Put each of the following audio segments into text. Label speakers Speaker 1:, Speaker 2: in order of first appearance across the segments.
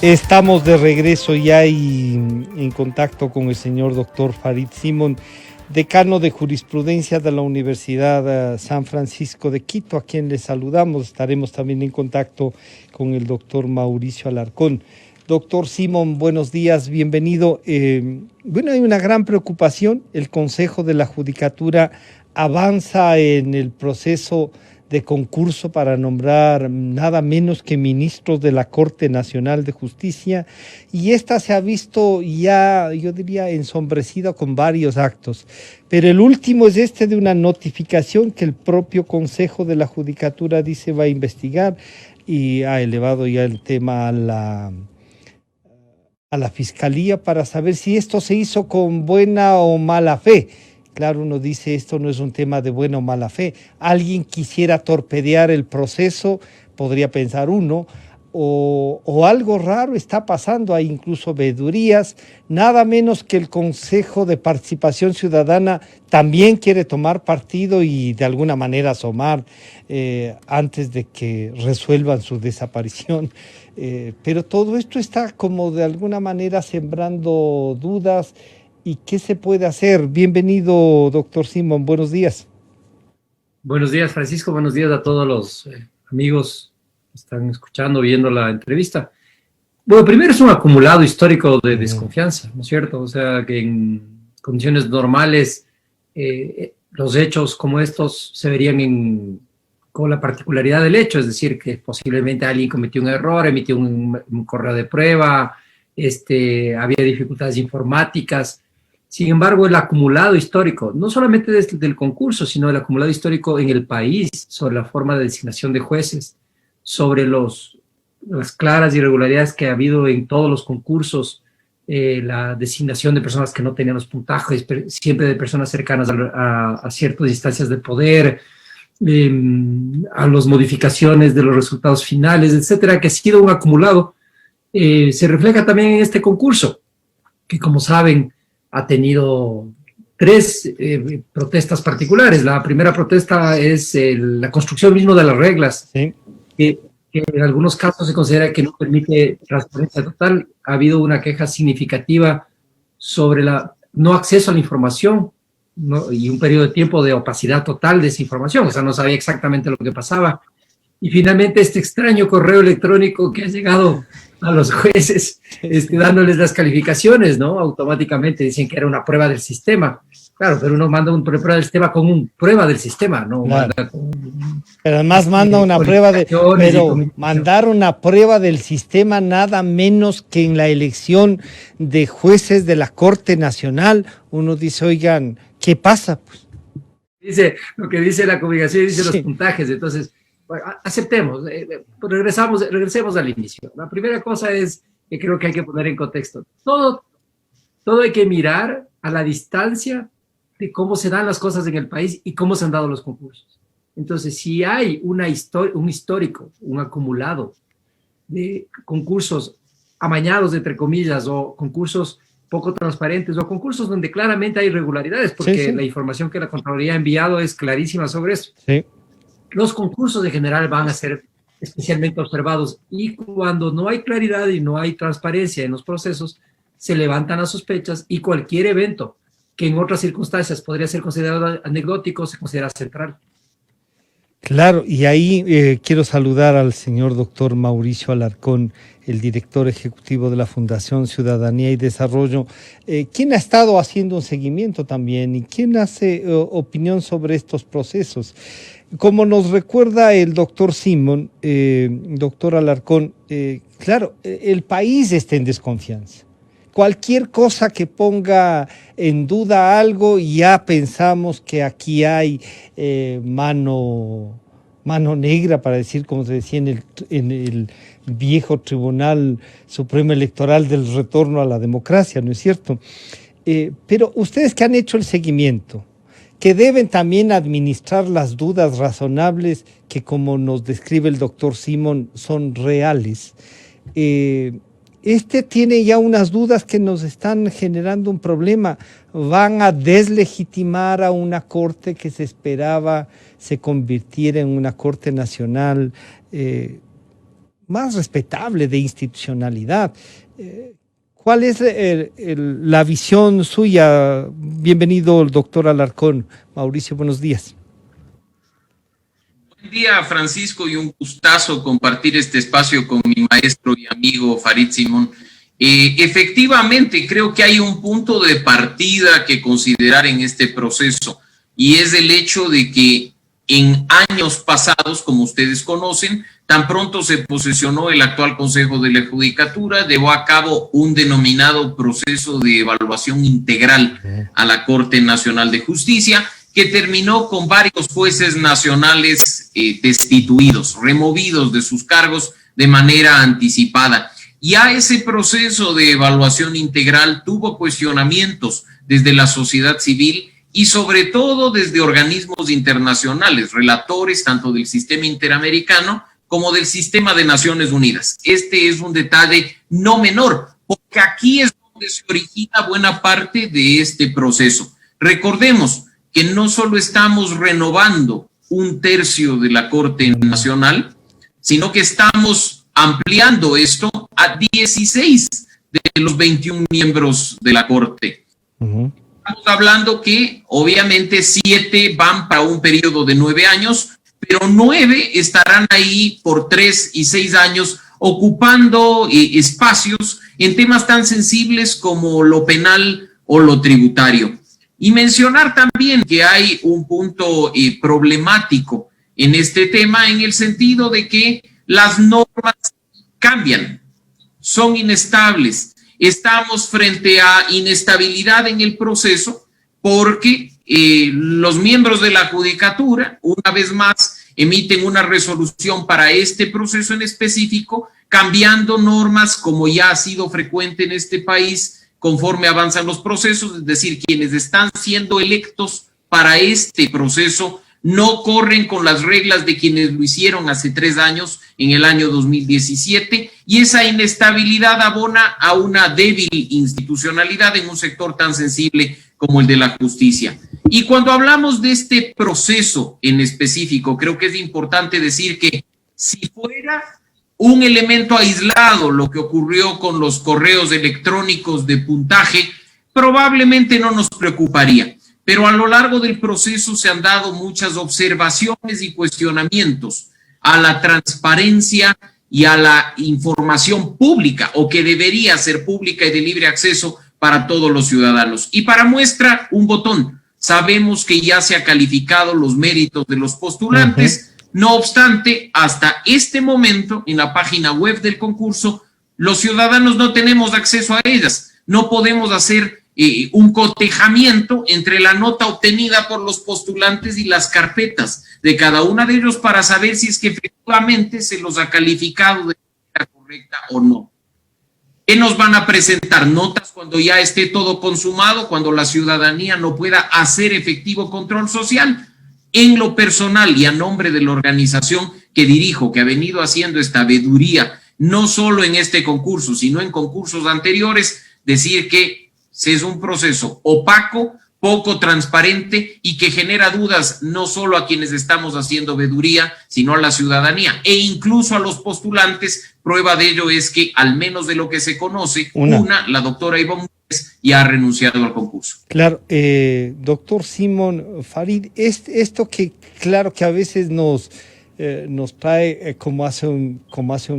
Speaker 1: Estamos de regreso ya y en contacto con el señor doctor Farid Simon, decano de jurisprudencia de la Universidad San Francisco de Quito, a quien le saludamos. Estaremos también en contacto con el doctor Mauricio Alarcón. Doctor Simon, buenos días, bienvenido. Bueno, hay una gran preocupación. El Consejo de la Judicatura avanza en el proceso de concurso para nombrar nada menos que ministros de la Corte Nacional de Justicia, y esta se ha visto ya, yo diría, ensombrecido con varios actos. Pero el último es este de una notificación que el propio Consejo de la Judicatura dice va a investigar, y ha elevado ya el tema a la Fiscalía para saber si esto se hizo con buena o mala fe. Claro, uno dice, esto no es un tema de buena o mala fe. Alguien quisiera torpedear el proceso, podría pensar uno, o algo raro está pasando. Hay incluso veedurías. Nada menos que el Consejo de Participación Ciudadana también quiere tomar partido y de alguna manera asomar antes de que resuelvan su desaparición. Pero todo esto está como de alguna manera sembrando dudas. ¿Y qué se puede hacer? Bienvenido, doctor Simon. Buenos días.
Speaker 2: Buenos días, Francisco. Buenos días a todos los amigos que están escuchando, viendo la entrevista. Bueno, primero es un acumulado histórico de desconfianza, ¿no es cierto? O sea, que en condiciones normales los hechos como estos se verían con la particularidad del hecho, es decir, que posiblemente alguien cometió un error, emitió un correo de prueba, había dificultades informáticas. Sin embargo, el acumulado histórico, no solamente desde el concurso, sino el acumulado histórico en el país sobre la forma de designación de jueces, sobre las claras irregularidades que ha habido en todos los concursos, la designación de personas que no tenían los puntajes, siempre de personas cercanas a ciertas instancias de poder, a las modificaciones de los resultados finales, etcétera, que ha sido un acumulado, se refleja también en este concurso, que como saben, ha tenido tres protestas particulares. La primera protesta es la construcción mismo de las reglas,
Speaker 1: Sí.
Speaker 2: que en algunos casos se considera que no permite transparencia total. Ha habido una queja significativa sobre la no acceso a la información, ¿no? Y un periodo de tiempo de opacidad total de esa información. O sea, no sabía exactamente lo que pasaba. Y finalmente este extraño correo electrónico que ha llegado a los jueces, dándoles las calificaciones, ¿no? Automáticamente dicen que era una prueba del sistema. Claro, pero uno manda una prueba del sistema con una prueba del sistema, ¿no?
Speaker 1: Claro.
Speaker 2: Manda con,
Speaker 1: Pero además manda una prueba pero mandar una prueba del sistema nada menos que en la elección de jueces de la Corte Nacional. Uno dice, oigan, ¿qué pasa? Pues
Speaker 2: dice lo que dice la comunicación, dice
Speaker 1: sí.
Speaker 2: Los puntajes. Entonces, bueno, aceptemos, regresemos al inicio. La primera cosa es que creo que hay que poner en contexto. Todo hay que mirar a la distancia de cómo se dan las cosas en el país y cómo se han dado los concursos. Entonces, si hay un histórico, un acumulado de concursos amañados, entre comillas, o concursos poco transparentes, o concursos donde claramente hay irregularidades, porque
Speaker 1: Sí.
Speaker 2: la información que la Contraloría ha enviado es clarísima sobre eso.
Speaker 1: Sí.
Speaker 2: Los concursos en general van a ser especialmente observados, y cuando no hay claridad y no hay transparencia en los procesos, se levantan las sospechas, y cualquier evento que en otras circunstancias podría ser considerado anecdótico se considera central.
Speaker 1: Claro, y ahí quiero saludar al señor doctor Mauricio Alarcón, el director ejecutivo de la Fundación Ciudadanía y Desarrollo, quien ha estado haciendo un seguimiento también y quien hace opinión sobre estos procesos. Como nos recuerda el doctor Simon, doctor Alarcón, claro, el país está en desconfianza. Cualquier cosa que ponga en duda algo, ya pensamos que aquí hay mano negra, para decir, como se decía en el viejo Tribunal Supremo Electoral del retorno a la democracia, ¿no es cierto? Pero ustedes que han hecho el seguimiento, que deben también administrar las dudas razonables que, como nos describe el doctor Simon, son reales. Tiene ya unas dudas que nos están generando un problema. Van a deslegitimar a una corte que se esperaba se convirtiera en una corte nacional. más respetable de institucionalidad. ¿Cuál es la visión suya? Bienvenido, el doctor Alarcón. Mauricio, buenos días.
Speaker 3: Buen día, Francisco, y un gustazo compartir este espacio con mi maestro y amigo Farid Simón. Efectivamente, creo que hay un punto de partida que considerar en este proceso, y es el hecho de que en años pasados, como ustedes conocen, tan pronto se posesionó el actual Consejo de la Judicatura, llevó a cabo un denominado proceso de evaluación integral a la Corte Nacional de Justicia, que terminó con varios jueces nacionales destituidos, removidos de sus cargos de manera anticipada. Ya ese proceso de evaluación integral tuvo cuestionamientos desde la sociedad civil y sobre todo desde organismos internacionales, relatores tanto del sistema interamericano como del sistema de Naciones Unidas. Este es un detalle no menor, porque aquí es donde se origina buena parte de este proceso. Recordemos que no solo estamos renovando un tercio de la Corte Nacional, sino que estamos ampliando esto a 16 de los 21 miembros de la Corte. Estamos hablando que obviamente 7 van para un periodo de 9 años, pero 9 estarán ahí por 3 y 6 años ocupando espacios en temas tan sensibles como lo penal o lo tributario. Y mencionar también que hay un punto problemático en este tema, en el sentido de que las normas cambian, son inestables. Estamos frente a inestabilidad en el proceso porque los miembros de la Judicatura, una vez más, emiten una resolución para este proceso en específico, cambiando normas como ya ha sido frecuente en este país conforme avanzan los procesos, es decir, quienes están siendo electos para este proceso no corren con las reglas de quienes lo hicieron hace 3 años, en el año 2017, y esa inestabilidad abona a una débil institucionalidad en un sector tan sensible como el de la justicia. Y cuando hablamos de este proceso en específico, creo que es importante decir que si fuera un elemento aislado lo que ocurrió con los correos electrónicos de puntaje, probablemente no nos preocuparía. Pero a lo largo del proceso se han dado muchas observaciones y cuestionamientos a la transparencia y a la información pública, o que debería ser pública y de libre acceso para todos los ciudadanos. Y para muestra, un botón. Sabemos que ya se ha calificado los méritos de los postulantes. No obstante, hasta este momento, en la página web del concurso, los ciudadanos no tenemos acceso a ellas. No podemos hacer un cotejamiento entre la nota obtenida por los postulantes y las carpetas de cada uno de ellos para saber si es que efectivamente se los ha calificado de manera correcta o no. ¿Qué nos van a presentar? Notas cuando ya esté todo consumado, cuando la ciudadanía no pueda hacer efectivo control social. En lo personal y a nombre de la organización que dirijo, que ha venido haciendo esta veeduría, no solo en este concurso, sino en concursos anteriores, decir que es un proceso opaco, poco transparente y que genera dudas no solo a quienes estamos haciendo veeduría, sino a la ciudadanía e incluso a los postulantes. Prueba de ello es que, al menos de lo que se conoce, la doctora Ivonne ya ha renunciado al concurso.
Speaker 1: Claro, doctor Simón, Farid, esto que claro que a veces nos trae, como hace un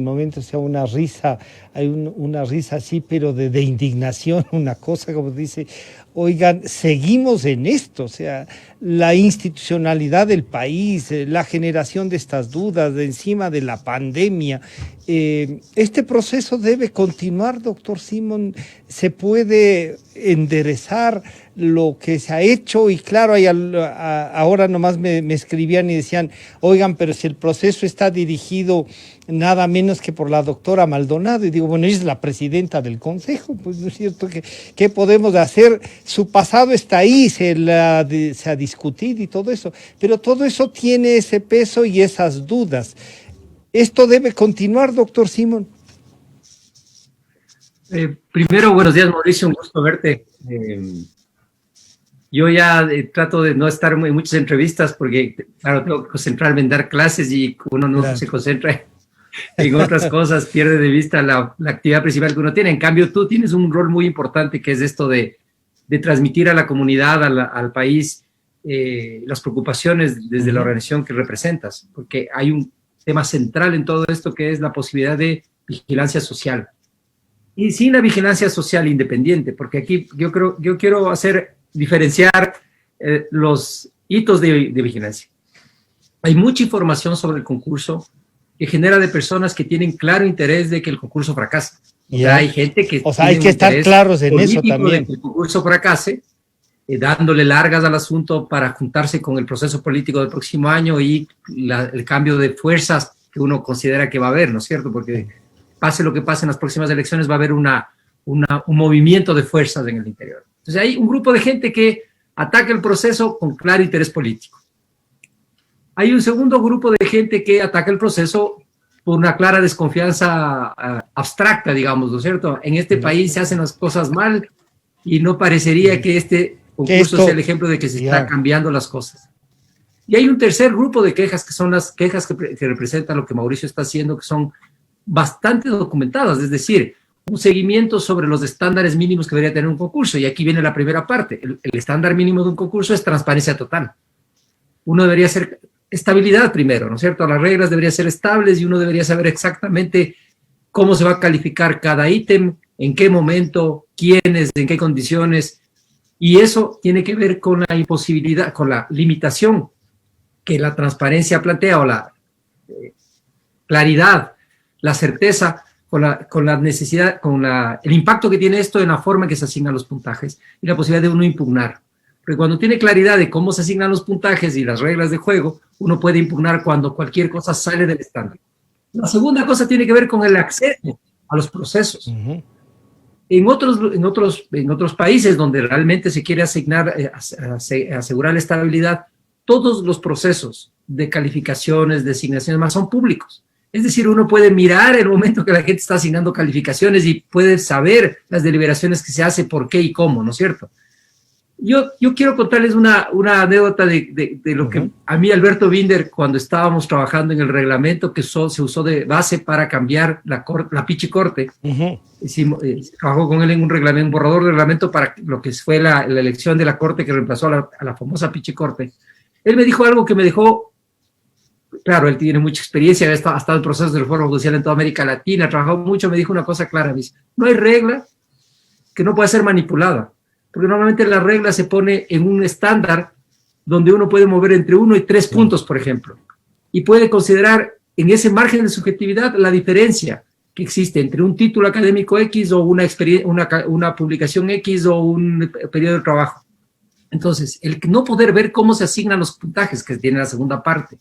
Speaker 1: momento, o sea, una risa, hay una risa así, pero de indignación, una cosa como dice, oigan, seguimos en esto, o sea, la institucionalidad del país, la generación de estas dudas, de encima de la pandemia. Este proceso debe continuar, doctor Simón. Se puede enderezar lo que se ha hecho, y claro, ahora nomás me escribían y decían, oigan, pero si el proceso está dirigido nada menos que por la doctora Maldonado, y digo, bueno, ella es la presidenta del Consejo, pues no es cierto, ¿qué podemos hacer? Su pasado está ahí, se ha discutido y todo eso, pero todo eso tiene ese peso y esas dudas. ¿Esto debe continuar, doctor Simón?
Speaker 2: Primero, buenos días, Mauricio, un gusto verte. Yo ya trato de no estar en muchas entrevistas porque, claro, tengo que concentrarme en dar clases y uno no se concentra en otras cosas pierde de vista la actividad principal que uno tiene. En cambio, tú tienes un rol muy importante que es esto de transmitir a la comunidad, al país, las preocupaciones desde la organización que representas, porque hay un tema central en todo esto que es la posibilidad de vigilancia social. Y sin la vigilancia social independiente, porque aquí yo quiero diferenciar los hitos de vigilancia. Hay mucha información sobre el concurso que genera de personas que tienen claro interés de que el concurso fracase. Hay gente que...
Speaker 1: O sea, hay que estar claros en eso también. De que
Speaker 2: el concurso fracase, dándole largas al asunto para juntarse con el proceso político del próximo año y el cambio de fuerzas que uno considera que va a haber, ¿no es cierto? Porque pase lo que pase en las próximas elecciones, va a haber un movimiento de fuerzas en el interior. Entonces hay un grupo de gente que ataca el proceso con claro interés político. Hay un segundo grupo de gente que ataca el proceso por una clara desconfianza abstracta, digamos, ¿no es cierto? En este país se hacen las cosas mal y no parecería que este concurso sea el ejemplo de que se están cambiando las cosas. Y hay un tercer grupo de quejas, que son las quejas que representan lo que Mauricio está haciendo, que son bastante documentadas, es decir, un seguimiento sobre los estándares mínimos que debería tener un concurso. Y aquí viene la primera parte. El estándar mínimo de un concurso es transparencia total. Uno debería hacer estabilidad primero, ¿no es cierto? Las reglas deberían ser estables y uno debería saber exactamente cómo se va a calificar cada ítem, en qué momento, quiénes, en qué condiciones. Y eso tiene que ver con la imposibilidad, con la limitación que la transparencia plantea, o la claridad, la certeza, con la necesidad, el impacto que tiene esto en la forma en que se asignan los puntajes y la posibilidad de uno impugnar. Porque cuando tiene claridad de cómo se asignan los puntajes y las reglas de juego, uno puede impugnar cuando cualquier cosa sale del estándar. La segunda cosa tiene que ver con el acceso a los procesos. En otros países donde realmente se quiere asegurar la estabilidad, todos los procesos de calificaciones, de asignaciones más son públicos. Es decir, uno puede mirar el momento que la gente está asignando calificaciones y puede saber las deliberaciones que se hace, por qué y cómo, ¿no es cierto? Yo quiero contarles una anécdota de lo que a mí Alberto Binder, cuando estábamos trabajando en el reglamento que se usó de base para cambiar la Pichicorte, trabajó con él en un borrador de reglamento para lo que fue la elección de la corte que reemplazó a la famosa Pichicorte. Él me dijo algo que me dejó, claro, él tiene mucha experiencia, ha estado en procesos de reforma judicial en toda América Latina, ha trabajado mucho, me dijo una cosa clara, me dice, no hay regla que no pueda ser manipulada. Porque normalmente la regla se pone en un estándar donde uno puede mover entre 1 y 3 puntos, por ejemplo, y puede considerar en ese margen de subjetividad la diferencia que existe entre un título académico X o una publicación X o un periodo de trabajo. Entonces, el no poder ver cómo se asignan los puntajes, que tiene la segunda parte,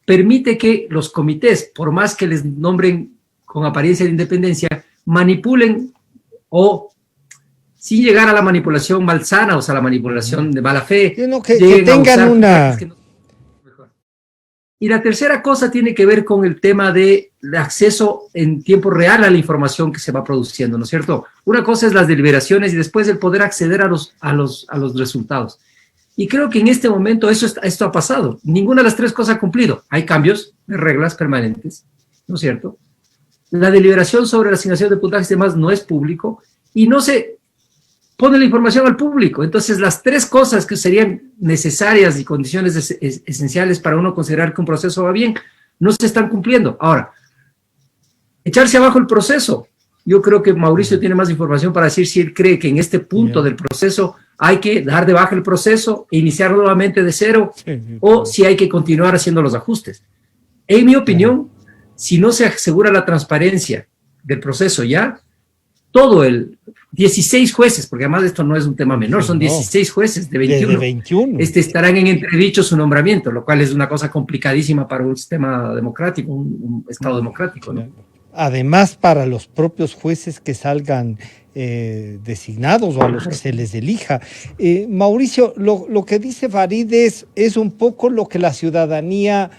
Speaker 2: permite que los comités, por más que les nombren con apariencia de independencia, manipulen o sin llegar a la manipulación malsana, o sea, la manipulación de mala fe.
Speaker 1: Que tengan una...
Speaker 2: Y la tercera cosa tiene que ver con el tema del acceso en tiempo real a la información que se va produciendo, ¿no es cierto? Una cosa es las deliberaciones y después el poder acceder a los resultados. Y creo que en este momento esto ha pasado. Ninguna de las tres cosas ha cumplido. Hay cambios de reglas permanentes, ¿no es cierto? La deliberación sobre la asignación de puntajes y demás no es público y no se pone la información al público. Entonces, las tres cosas que serían necesarias y condiciones esenciales para uno considerar que un proceso va bien, no se están cumpliendo. Ahora, echarse abajo el proceso. Yo creo que Mauricio tiene más información para decir si él cree que en este punto del proceso hay que dar de baja el proceso e iniciar nuevamente de cero, o si hay que continuar haciendo los ajustes. En mi opinión, si no se asegura la transparencia del proceso ya, todo 16 jueces, porque además esto no es un tema menor, son 16 jueces de 21. Estarán en entredicho su nombramiento, lo cual es una cosa complicadísima para un sistema democrático, un Estado democrático, ¿no?
Speaker 1: Además, para los propios jueces que salgan designados o a los que se les elija. Mauricio, lo que dice Farid es un poco lo que la ciudadanía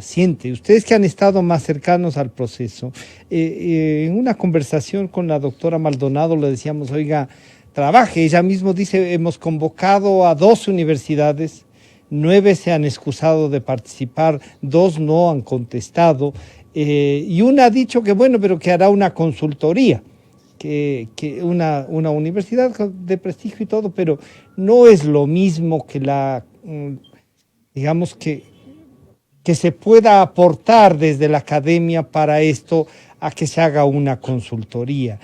Speaker 1: siente. Ustedes que han estado más cercanos al proceso, en una conversación con la doctora Maldonado le decíamos, oiga, trabaje. Ella mismo dice, hemos convocado a 2 universidades, 9 se han excusado de participar, 2 no han contestado. y una ha dicho que bueno, pero que hará una consultoría, que una universidad de prestigio y todo, pero no es lo mismo que digamos que se pueda aportar desde la academia para esto a que se haga una consultoría.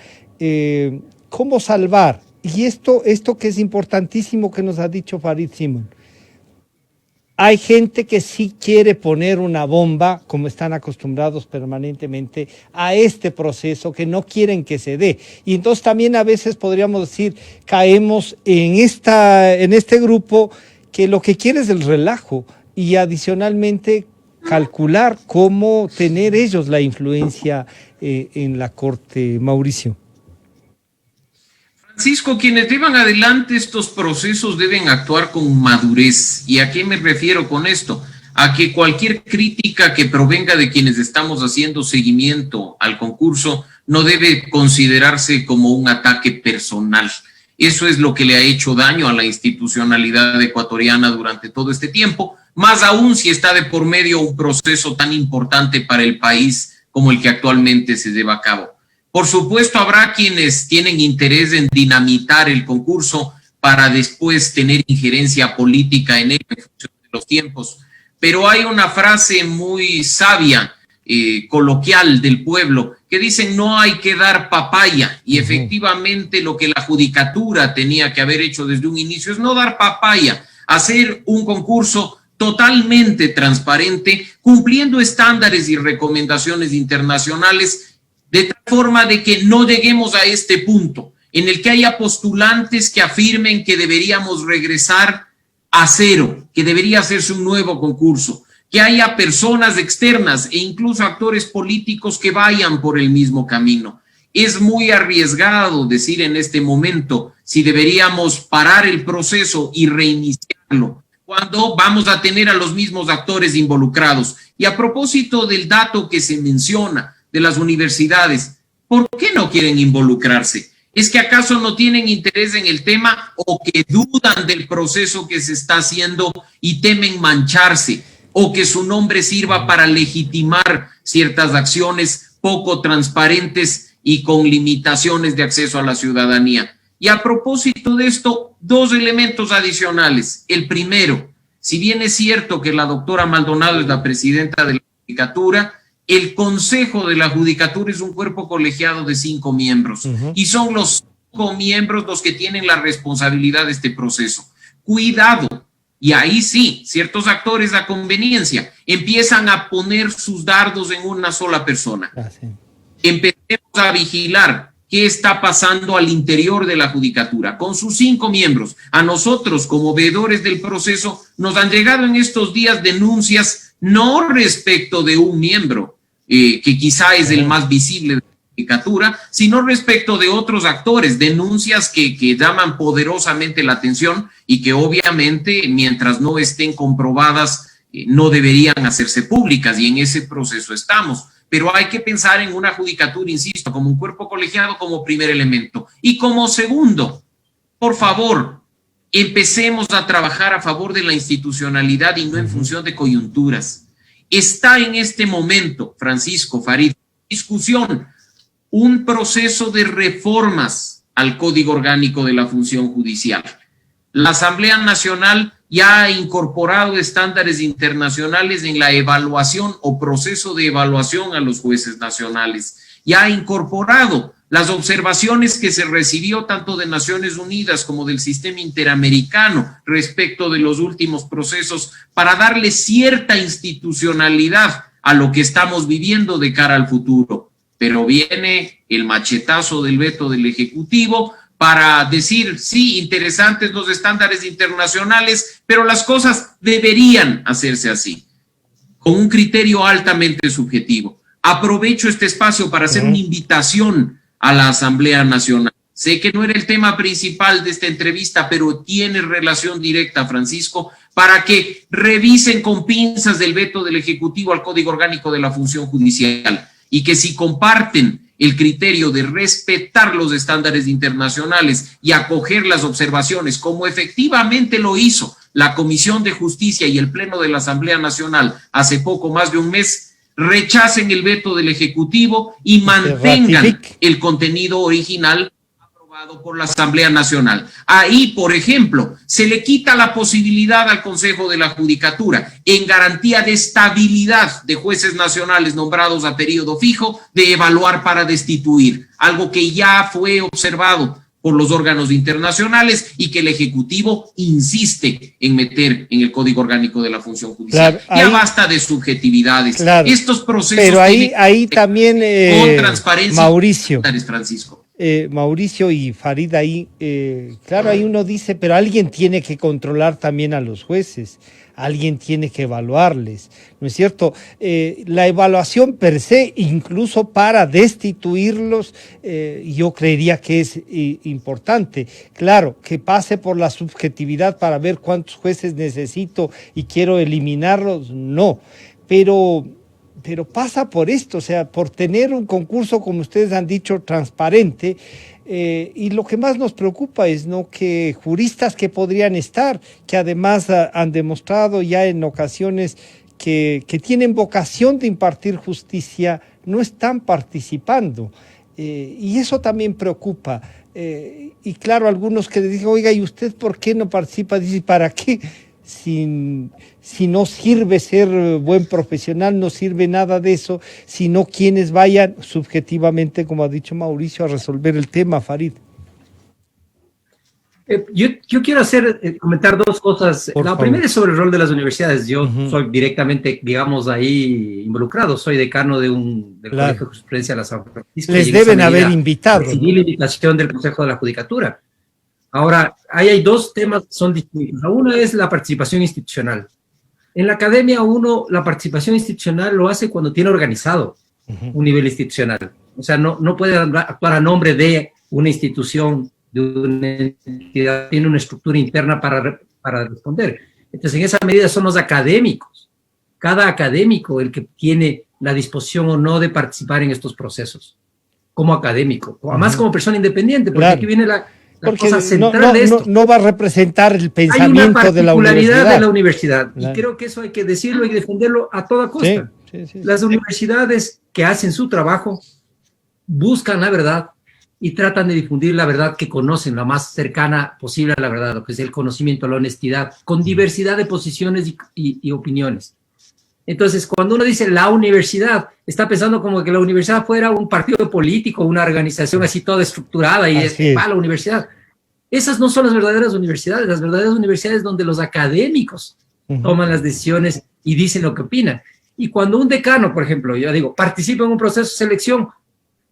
Speaker 1: ¿Cómo salvar? Y esto que es importantísimo que nos ha dicho Farid Simon. Hay gente que sí quiere poner una bomba, como están acostumbrados permanentemente a este proceso, que no quieren que se dé. Y entonces también a veces podríamos decir, caemos en este grupo que lo que quiere es el relajo y adicionalmente calcular cómo tener ellos la influencia en la Corte, Mauricio.
Speaker 3: Francisco, quienes llevan adelante estos procesos deben actuar con madurez. ¿Y a qué me refiero con esto? A que cualquier crítica que provenga de quienes estamos haciendo seguimiento al concurso no debe considerarse como un ataque personal. Eso es lo que le ha hecho daño a la institucionalidad ecuatoriana durante todo este tiempo, más aún si está de por medio un proceso tan importante para el país como el que actualmente se lleva a cabo. Por supuesto, habrá quienes tienen interés en dinamitar el concurso para después tener injerencia política en él en función de los tiempos. Pero hay una frase muy sabia, coloquial del pueblo, que dicen no hay que dar papaya. Y efectivamente lo que la judicatura tenía que haber hecho desde un inicio es no dar papaya, hacer un concurso totalmente transparente, cumpliendo estándares y recomendaciones internacionales, de tal forma de que no lleguemos a este punto en el que haya postulantes que afirmen que deberíamos regresar a cero, que debería hacerse un nuevo concurso, que haya personas externas e incluso actores políticos que vayan por el mismo camino. Es muy arriesgado decir en este momento si deberíamos parar el proceso y reiniciarlo, cuando vamos a tener a los mismos actores involucrados. Y a propósito del dato que se menciona, de las universidades, ¿por qué no quieren involucrarse? ¿Es que acaso no tienen interés en el tema o que dudan del proceso que se está haciendo y temen mancharse o que su nombre sirva para legitimar ciertas acciones poco transparentes y con limitaciones de acceso a la ciudadanía? Y a propósito de esto, dos elementos adicionales. El primero, si bien es cierto que la doctora Maldonado es la presidenta de la judicatura, el Consejo de la Judicatura es un cuerpo colegiado de 5 miembros y son los 5 miembros los que tienen la responsabilidad de este proceso. Cuidado, y ahí sí, ciertos actores a conveniencia empiezan a poner sus dardos en una sola persona. Empecemos a vigilar qué está pasando al interior de la Judicatura con sus 5 miembros. A nosotros, como veedores del proceso, nos han llegado en estos días denuncias no respecto de un miembro, que quizá es el más visible de la judicatura, sino respecto de otros actores, denuncias que llaman poderosamente la atención y que obviamente, mientras no estén comprobadas, no deberían hacerse públicas, y en ese proceso estamos. Pero hay que pensar en una judicatura, insisto, como un cuerpo colegiado como primer elemento. Y como segundo, por favor, empecemos a trabajar a favor de la institucionalidad y no en función de coyunturas. Está en este momento, Francisco, Farid, discusión, un proceso de reformas al Código Orgánico de la Función Judicial. La Asamblea Nacional ya ha incorporado estándares internacionales en la evaluación o proceso de evaluación a los jueces nacionales. Ya ha incorporado las observaciones que se recibió tanto de Naciones Unidas como del sistema interamericano respecto de los últimos procesos para darle cierta institucionalidad a lo que estamos viviendo de cara al futuro. Pero viene el machetazo del veto del Ejecutivo para decir, sí, interesantes los estándares internacionales, pero las cosas deberían hacerse así, con un criterio altamente subjetivo. Aprovecho este espacio para hacer una invitación a la Asamblea Nacional. Sé que no era el tema principal de esta entrevista, pero tiene relación directa, Francisco, para que revisen con pinzas del veto del Ejecutivo al Código Orgánico de la Función Judicial y que si comparten el criterio de respetar los estándares internacionales y acoger las observaciones, como efectivamente lo hizo la Comisión de Justicia y el Pleno de la Asamblea Nacional hace poco más de un mes, rechacen el veto del Ejecutivo y mantengan el contenido original aprobado por la Asamblea Nacional. Ahí, por ejemplo, se le quita la posibilidad al Consejo de la Judicatura, en garantía de estabilidad de jueces nacionales nombrados a periodo fijo, de evaluar para destituir, algo que ya fue observado por los órganos internacionales y que el Ejecutivo insiste en meter en el Código Orgánico de la Función Judicial. Claro, ya basta de subjetividades. Claro, estos procesos
Speaker 1: pero ahí también
Speaker 3: con transparencia.
Speaker 1: Mauricio,
Speaker 3: Francisco.
Speaker 1: Mauricio y Farid, ahí uno dice, pero alguien tiene que controlar también a los jueces, alguien tiene que evaluarles, ¿no es cierto? La evaluación per se, incluso para destituirlos, yo creería que es importante. Claro, que pase por la subjetividad para ver cuántos jueces necesito y quiero eliminarlos, no, pero pasa por esto, o sea, por tener un concurso, como ustedes han dicho, transparente, y lo que más nos preocupa es no que juristas que podrían estar, que además han demostrado ya en ocasiones que tienen vocación de impartir justicia, no están participando, y eso también preocupa. Y claro, algunos que les dicen, oiga, ¿y usted por qué no participa? Dice, ¿para qué? Si no sirve ser buen profesional, no sirve nada de eso, sino quienes vayan subjetivamente, como ha dicho Mauricio, a resolver el tema, Farid.
Speaker 2: Yo quiero comentar dos cosas. La primera es sobre el rol de las universidades. Yo soy directamente, digamos, ahí involucrado. Soy decano del Colegio de Jurisprudencia de la San Francisco.
Speaker 1: Les deben haber invitado.
Speaker 2: Recibí la invitación del Consejo de la Judicatura. Ahora, ahí hay dos temas que son distintos. Una es la participación institucional. En la academia la participación institucional lo hace cuando tiene organizado un nivel institucional. O sea, no puede actuar a nombre de una institución, de una entidad, tiene una estructura interna para responder. Entonces, en esa medida son los académicos, cada académico el que tiene la disposición o no de participar en estos procesos, como académico, o además como persona independiente, porque aquí viene la cosa central de esto.
Speaker 1: No va a representar el pensamiento de la universidad.
Speaker 2: Hay una particularidad de la universidad, y creo que eso hay que decirlo y defenderlo a toda costa. Sí. Las universidades que hacen su trabajo buscan la verdad y tratan de difundir la verdad que conocen, la más cercana posible a la verdad, lo que es el conocimiento, la honestidad, con diversidad de posiciones y opiniones. Entonces, cuando uno dice la universidad, está pensando como que la universidad fuera un partido político, una organización así toda estructurada y la universidad. Esas no son las verdaderas universidades. Las verdaderas universidades donde los académicos toman las decisiones y dicen lo que opinan. Y cuando un decano, por ejemplo, yo digo, participa en un proceso de selección,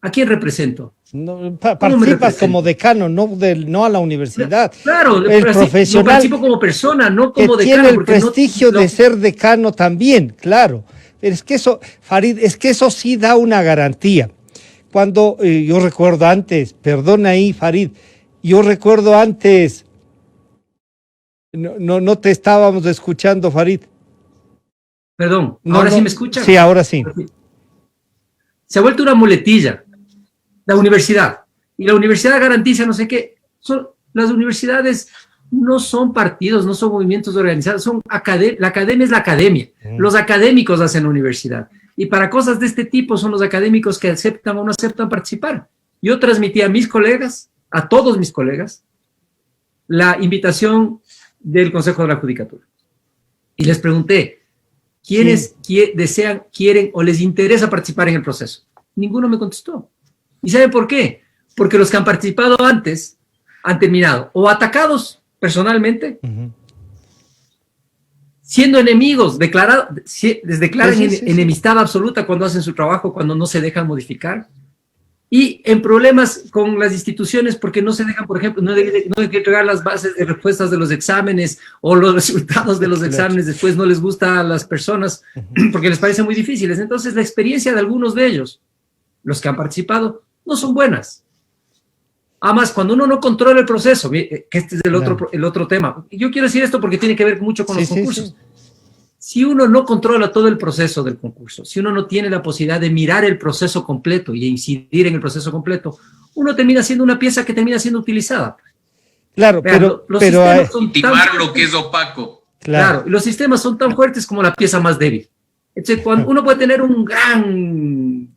Speaker 2: ¿a quién represento?
Speaker 1: No, participas como decano, no a la universidad.
Speaker 2: Claro,
Speaker 1: el profesional.
Speaker 2: No participo como persona, no como
Speaker 1: que
Speaker 2: decano.
Speaker 1: Tiene el prestigio de ser decano también, claro. Pero es que eso, Farid, eso sí da una garantía. Cuando yo recuerdo antes, perdona ahí, Farid, yo recuerdo antes, no te estábamos escuchando, Farid.
Speaker 2: Perdón, ¿ahora sí me escuchan?
Speaker 1: Sí, ahora sí.
Speaker 2: Se ha vuelto una muletilla. La universidad. Y la universidad garantiza no sé qué. Las universidades no son partidos, no son movimientos organizados, la academia es la academia. Los académicos hacen la universidad. Y para cosas de este tipo son los académicos que aceptan o no aceptan participar. Yo transmití a mis colegas, a todos mis colegas, la invitación del Consejo de la Judicatura. Y les pregunté, ¿quiénes desean, quieren o les interesa participar en el proceso? Ninguno me contestó. ¿Y saben por qué? Porque los que han participado antes han terminado o atacados personalmente, siendo enemigos, les declaran enemistad absoluta cuando hacen su trabajo, cuando no se dejan modificar, y en problemas con las instituciones porque no se dejan, por ejemplo, no hay que entregar las bases de respuestas de los exámenes o los resultados de los exámenes, después no les gusta a las personas porque les parecen muy difíciles. Entonces, la experiencia de algunos de ellos, los que han participado, no son buenas. Además, cuando uno no controla el proceso, que este es el otro tema. Yo quiero decir esto porque tiene que ver mucho con los concursos. Si uno no controla todo el proceso del concurso, si uno no tiene la posibilidad de mirar el proceso completo y incidir en el proceso completo, uno termina siendo una pieza que termina siendo utilizada.
Speaker 1: Claro, pero
Speaker 3: los sistemas son tan lo que es opaco.
Speaker 2: Claro, y los sistemas son tan fuertes como la pieza más débil. Entonces, cuando uno puede tener un gran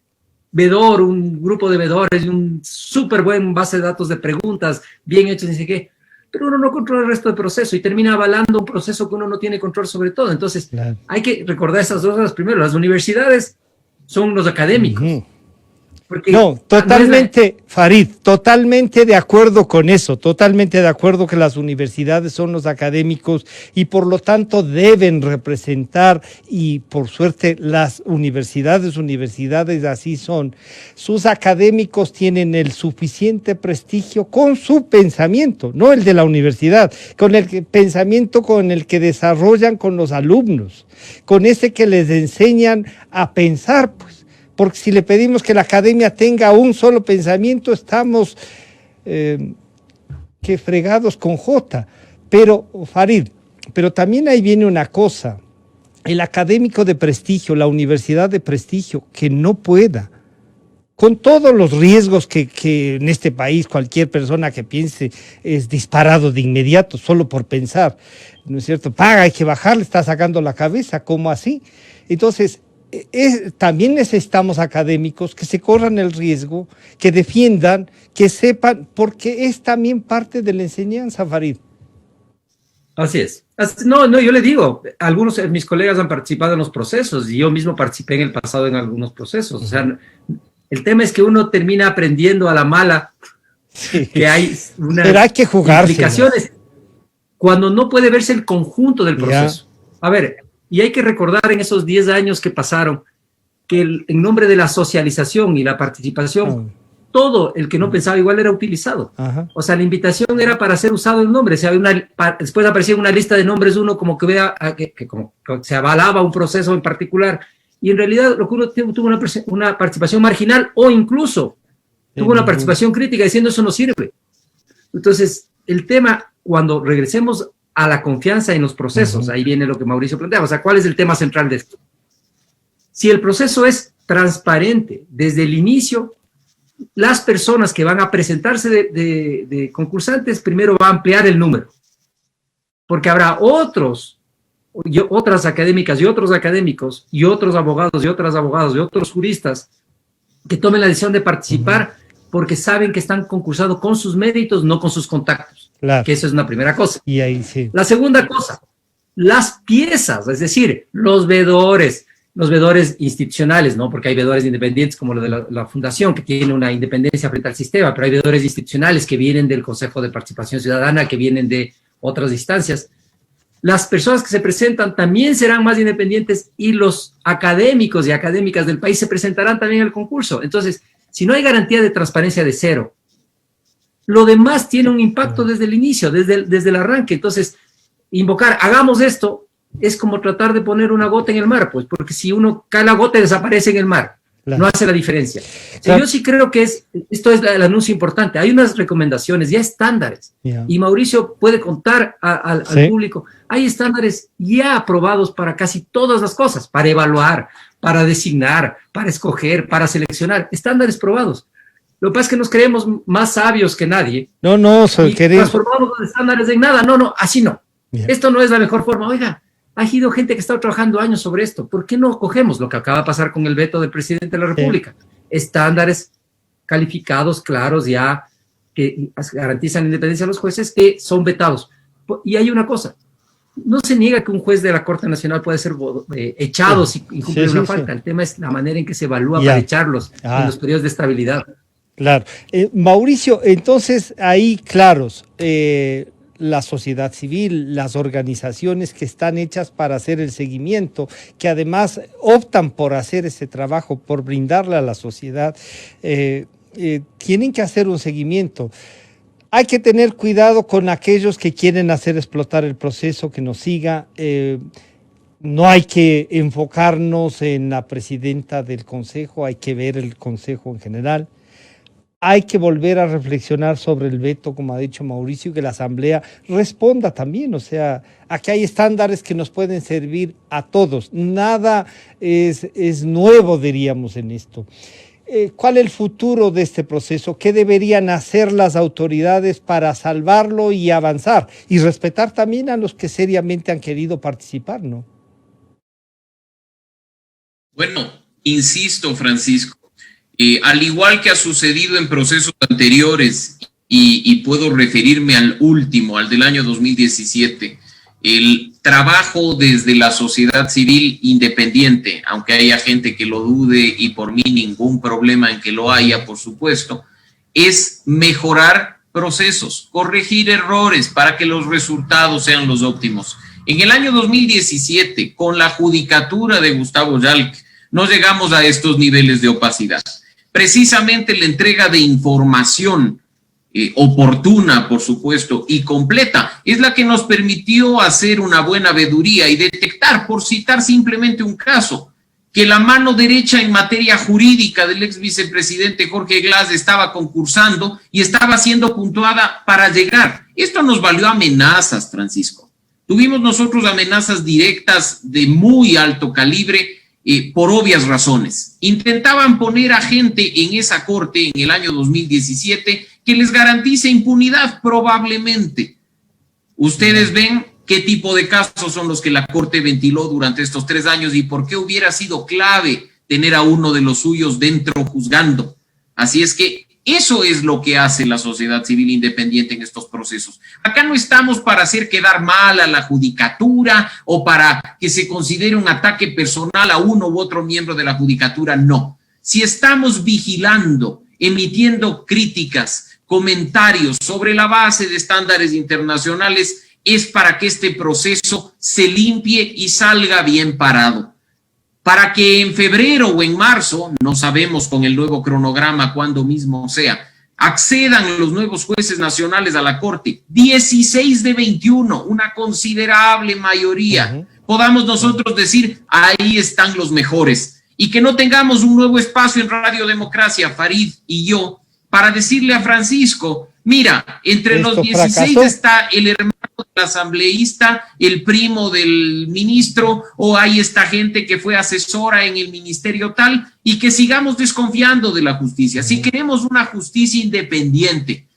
Speaker 2: vedor, un grupo de vedores y un súper buen base de datos de preguntas, bien hechos, ni sé qué, pero uno no controla el resto del proceso y termina avalando un proceso que uno no tiene control sobre todo. Entonces,
Speaker 1: Claro.
Speaker 2: hay que recordar esas dos cosas. Primero, las universidades son los académicos.
Speaker 1: Ujú.
Speaker 2: Porque
Speaker 1: No, totalmente, Farid, totalmente de acuerdo con eso, totalmente de acuerdo que las universidades son los académicos y por lo tanto deben representar, y por suerte las universidades así son, sus académicos tienen el suficiente prestigio con su pensamiento, no el de la universidad, con el pensamiento con el que desarrollan con los alumnos, con ese que les enseñan a pensar, pues. Porque si le pedimos que la academia tenga un solo pensamiento, estamos que fregados con J. Pero, Farid, pero también ahí viene una cosa. El académico de prestigio, la universidad de prestigio, que no pueda, con todos los riesgos que en este país cualquier persona que piense es disparado de inmediato, solo por pensar, ¿no es cierto? Paga, hay que bajar, le está sacando la cabeza, ¿cómo así? Entonces, también necesitamos académicos que se corran el riesgo, que defiendan, que sepan, porque es también parte de la enseñanza, Farid.
Speaker 2: así es. No, yo le digo, algunos de mis colegas han participado en los procesos y yo mismo participé en el pasado en algunos procesos. O sea, el tema es que uno termina aprendiendo a la mala,
Speaker 1: Sí.
Speaker 2: que hay unas
Speaker 1: Pero hay que jugarse,
Speaker 2: implicaciones cuando no puede verse el conjunto del proceso. A ver, y hay que recordar en esos 10 años que pasaron que en nombre de la socialización y la participación, todo el que no pensaba igual era utilizado.
Speaker 1: Ajá.
Speaker 2: O sea, la invitación era para ser usado el nombre. O sea, después aparecía una lista de nombres, uno como que vea que como se avalaba un proceso en particular. Y en realidad lo que uno tuvo una participación marginal o incluso tuvo una participación crítica diciendo eso no sirve. Entonces, el tema, cuando regresemos a la confianza en los procesos, ahí viene lo que Mauricio planteaba. O sea, ¿cuál es el tema central de esto? Si el proceso es transparente desde el inicio, las personas que van a presentarse de concursantes primero va a ampliar el número, porque habrá otras académicas y otros académicos y otros abogados y otras abogadas y otros juristas que tomen la decisión de participar porque saben que están concursando con sus méritos, no con sus contactos. Claro. Que eso es una primera cosa.
Speaker 1: Y ahí sí.
Speaker 2: La segunda cosa, las piezas, es decir, los vedores institucionales, ¿no? Porque hay vedores independientes como lo de la fundación, que tiene una independencia frente al sistema, pero hay vedores institucionales que vienen del Consejo de Participación Ciudadana, que vienen de otras instancias. Las personas que se presentan también serán más independientes y los académicos y académicas del país se presentarán también al concurso. Entonces, si no hay garantía de transparencia de cero, lo demás tiene un impacto desde el inicio, desde el arranque. Entonces, invocar, hagamos esto, es como tratar de poner una gota en el mar, pues, porque si uno cae la gota y desaparece en el mar, no hace la diferencia. Claro. Yo sí creo que esto es el anuncio importante. Hay unas recomendaciones, ya estándares, y Mauricio puede contar al público, hay estándares ya aprobados para casi todas las cosas, para evaluar, para designar, para escoger, para seleccionar, estándares probados. Lo que pasa es que nos creemos más sabios que nadie.
Speaker 1: Y
Speaker 2: transformamos los estándares en nada. No, así no. Esto no es la mejor forma. Oiga, ha ido gente que ha estado trabajando años sobre esto. ¿Por qué no cogemos lo que acaba de pasar con el veto del presidente de la República? Estándares calificados, claros, ya que garantizan la independencia de los jueces que son vetados. Y hay una cosa. No se niega que un juez de la Corte Nacional puede ser echado si incumple una falta. El tema es la manera en que se evalúa para echarlos en los periodos de estabilidad.
Speaker 1: Claro. Mauricio, entonces ahí, claros, la sociedad civil, las organizaciones que están hechas para hacer el seguimiento, que además optan por hacer ese trabajo, por brindarle a la sociedad, tienen que hacer un seguimiento. Hay que tener cuidado con aquellos que quieren hacer explotar el proceso, que nos siga. No hay que enfocarnos en la presidenta del Consejo, hay que ver el Consejo en general. Hay que volver a reflexionar sobre el veto, como ha dicho Mauricio, y que la Asamblea responda también. O sea, aquí hay estándares que nos pueden servir a todos. Nada es nuevo, diríamos, en esto. ¿Cuál es el futuro de este proceso? ¿Qué deberían hacer las autoridades para salvarlo y avanzar? Y respetar también a los que seriamente han querido participar, ¿no?
Speaker 3: Bueno, insisto, Francisco, al igual que ha sucedido en procesos anteriores, y puedo referirme al último, al del año 2017, el trabajo desde la sociedad civil independiente, aunque haya gente que lo dude y por mí ningún problema en que lo haya, por supuesto, es mejorar procesos, corregir errores para que los resultados sean los óptimos. En el año 2017, con la judicatura de Gustavo Yalc, no llegamos a estos niveles de opacidad. Precisamente la entrega de información oportuna, por supuesto, y completa, es la que nos permitió hacer una buena veeduría y detectar, por citar simplemente un caso, que la mano derecha en materia jurídica del ex vicepresidente Jorge Glass estaba concursando y estaba siendo puntuada para llegar. Esto nos valió amenazas, Francisco. Tuvimos nosotros amenazas directas de muy alto calibre por obvias razones. Intentaban poner a gente en esa corte en el año 2017 que les garantice impunidad, probablemente. Ustedes ven qué tipo de casos son los que la Corte ventiló durante estos 3 años y por qué hubiera sido clave tener a uno de los suyos dentro juzgando. Así es que eso es lo que hace la sociedad civil independiente en estos procesos. Acá no estamos para hacer quedar mal a la judicatura o para que se considere un ataque personal a uno u otro miembro de la judicatura, no. Si estamos vigilando, emitiendo críticas, comentarios sobre la base de estándares internacionales, es para que este proceso se limpie y salga bien parado. Para que en febrero o en marzo, no sabemos con el nuevo cronograma cuándo mismo sea, accedan los nuevos jueces nacionales a la Corte, 16 de 21, una considerable mayoría. Podamos nosotros decir, ahí están los mejores. Y que no tengamos un nuevo espacio en Radio Democracia, Farid y yo, para decirle a Francisco, mira, entre los 16 fracasó. Está el hermano del asambleísta, el primo del ministro, o hay esta gente que fue asesora en el ministerio tal, y que sigamos desconfiando de la justicia. Si queremos una justicia independiente,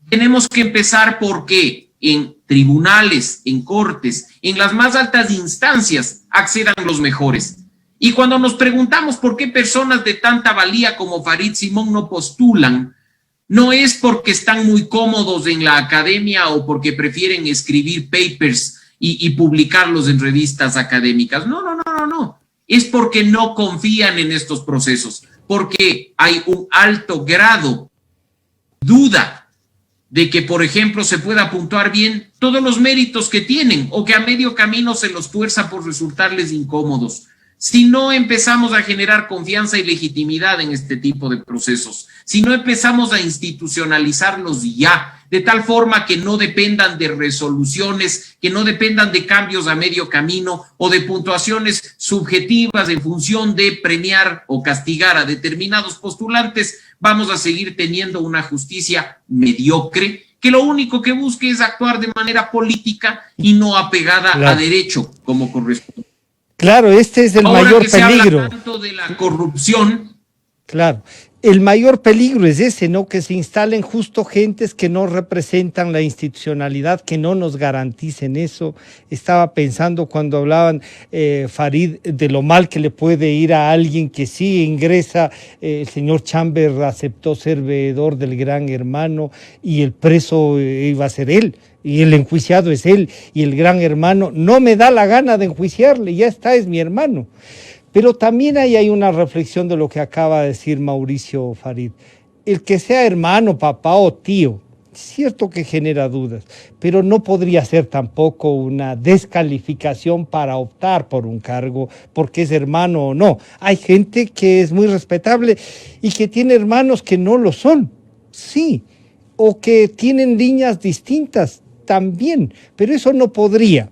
Speaker 3: tenemos que empezar porque en tribunales, en cortes, en las más altas instancias accedan los mejores. Y cuando nos preguntamos por qué personas de tanta valía como Farid Simón no postulan, no es porque están muy cómodos en la academia o porque prefieren escribir papers y publicarlos en revistas académicas. No. Es porque no confían en estos procesos, porque hay un alto grado de duda de que, por ejemplo, se pueda puntuar bien todos los méritos que tienen o que a medio camino se los tuerza por resultarles incómodos. Si no empezamos a generar confianza y legitimidad en este tipo de procesos, si no empezamos a institucionalizarlos ya, de tal forma que no dependan de resoluciones, que no dependan de cambios a medio camino o de puntuaciones subjetivas en función de premiar o castigar a determinados postulantes, vamos a seguir teniendo una justicia mediocre que lo único que busque es actuar de manera política y no apegada a derecho como corresponde.
Speaker 1: Claro, este es el mayor peligro.
Speaker 3: Ahora que se habla tanto de la corrupción.
Speaker 1: Claro, el mayor peligro es ese, ¿no? Que se instalen justo gentes que no representan la institucionalidad, que no nos garanticen eso. Estaba pensando cuando hablaban, Farid, de lo mal que le puede ir a alguien que sí ingresa. El señor Chamber aceptó ser veedor del Gran Hermano y el preso iba a ser él. Y el enjuiciado es él, y el Gran Hermano no me da la gana de enjuiciarle, ya está, es mi hermano. Pero también hay una reflexión de lo que acaba de decir Mauricio Farid. El que sea hermano, papá o tío, cierto que genera dudas, pero no podría ser tampoco una descalificación para optar por un cargo, porque es hermano o no. Hay gente que es muy respetable y que tiene hermanos que no lo son, sí, o que tienen líneas distintas, también, pero eso no podría.